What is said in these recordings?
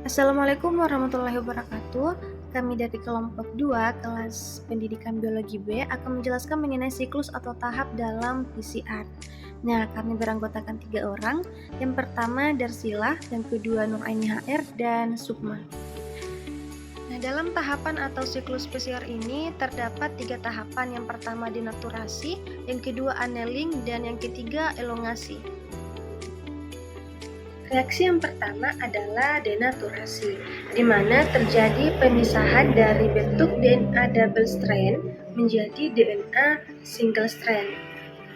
Assalamualaikum warahmatullahi wabarakatuh. Kami dari kelompok 2 kelas pendidikan biologi B akan menjelaskan mengenai siklus atau tahap dalam PCR. Nah, kami beranggotakan 3 orang. Yang pertama Darsila, yang kedua Nuraini HR, dan Sukma. Nah, dalam tahapan atau siklus PCR ini terdapat 3 tahapan. Yang pertama denaturasi, yang kedua annealing, dan yang ketiga elongasi. Reaksi yang pertama adalah denaturasi, di mana terjadi pemisahan dari bentuk DNA double strand menjadi DNA single strand.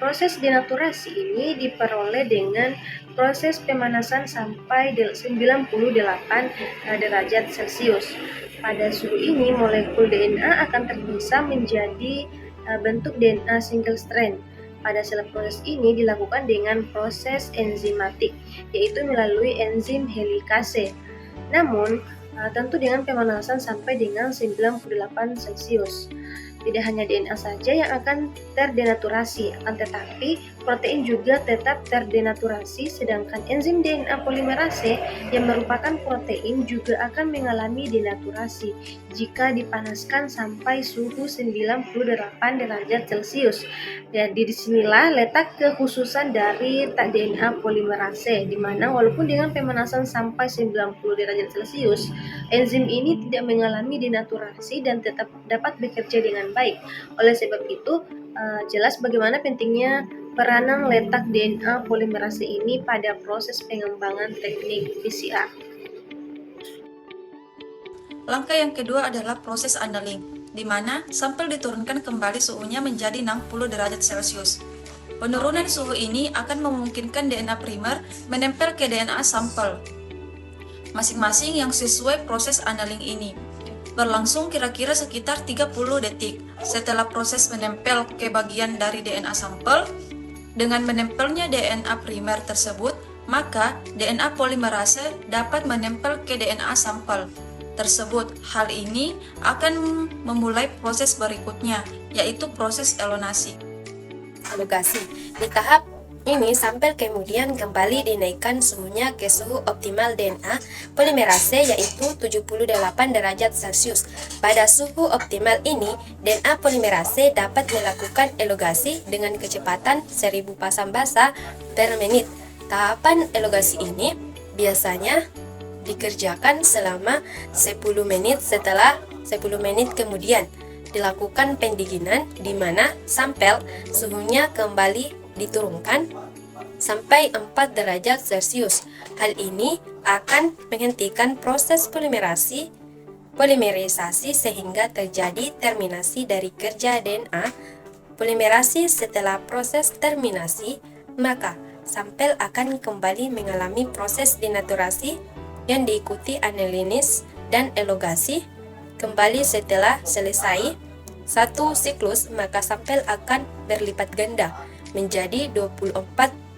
Proses denaturasi ini diperoleh dengan proses pemanasan sampai 98 derajat Celcius. Pada suhu ini, molekul DNA akan terpisah menjadi bentuk DNA single strand. Pada proses ini dilakukan dengan proses enzimatik, yaitu melalui enzim helikase. Namun, tentu dengan pemanasan sampai dengan 98 Celcius. Tidak hanya DNA saja yang akan terdenaturasi, akan tetapi protein juga tetap terdenaturasi, sedangkan enzim DNA polimerase yang merupakan protein juga akan mengalami denaturasi jika dipanaskan sampai suhu 98 derajat Celcius. Dan di disinilah letak kekhususan dari DNA polimerase, di mana walaupun dengan pemanasan sampai 90 derajat Celcius, enzim ini tidak mengalami denaturasi dan tetap dapat bekerja dengan baik. Oleh sebab itu, jelas bagaimana pentingnya peranan letak DNA polimerase ini pada proses pengembangan teknik PCR. Langkah yang kedua adalah proses annealing, di mana sampel diturunkan kembali suhunya menjadi 60 derajat Celcius. Penurunan suhu ini akan memungkinkan DNA primer menempel ke DNA sampel masing-masing yang sesuai proses annealing ini. Berlangsung kira-kira sekitar 30 detik setelah proses menempel ke bagian dari DNA sampel. Dengan menempelnya DNA primer tersebut, maka DNA polimerase dapat menempel ke DNA sampel tersebut. Hal ini akan memulai proses berikutnya, yaitu proses elonasi. Elongasi. Di tahap ini, sampel kemudian kembali dinaikkan suhunya ke suhu optimal DNA polimerase, yaitu 78 derajat Celcius. Pada suhu optimal ini, DNA polimerase dapat melakukan elongasi dengan kecepatan 1000 pasang basa per menit. Tahapan elongasi ini biasanya dikerjakan selama 10 menit. Setelah 10 menit kemudian dilakukan pendinginan, di mana sampel suhunya kembali diturunkan sampai 4 derajat Celcius. Hal ini akan menghentikan proses polimerisasi sehingga terjadi terminasi dari kerja DNA polimerasi. Setelah proses terminasi, maka sampel akan kembali mengalami proses denaturasi yang diikuti annealinis dan elongasi. Kembali setelah selesai satu siklus, maka sampel akan berlipat ganda menjadi 24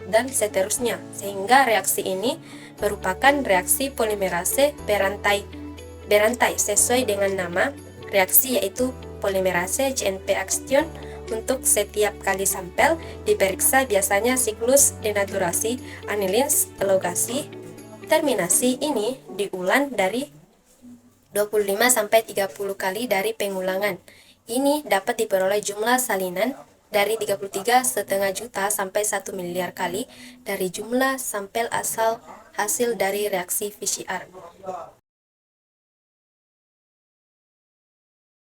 dan seterusnya, sehingga reaksi ini merupakan reaksi polimerase berantai sesuai dengan nama reaksi, yaitu polimerase CNP action. Untuk setiap kali sampel diperiksa biasanya siklus denaturasi, annealins, elongasi, terminasi ini diulang dari 25-30 kali dari pengulangan. Ini dapat diperoleh jumlah salinan dari 33,5 juta sampai 1 miliar kali dari jumlah sampel asal hasil dari reaksi PCR.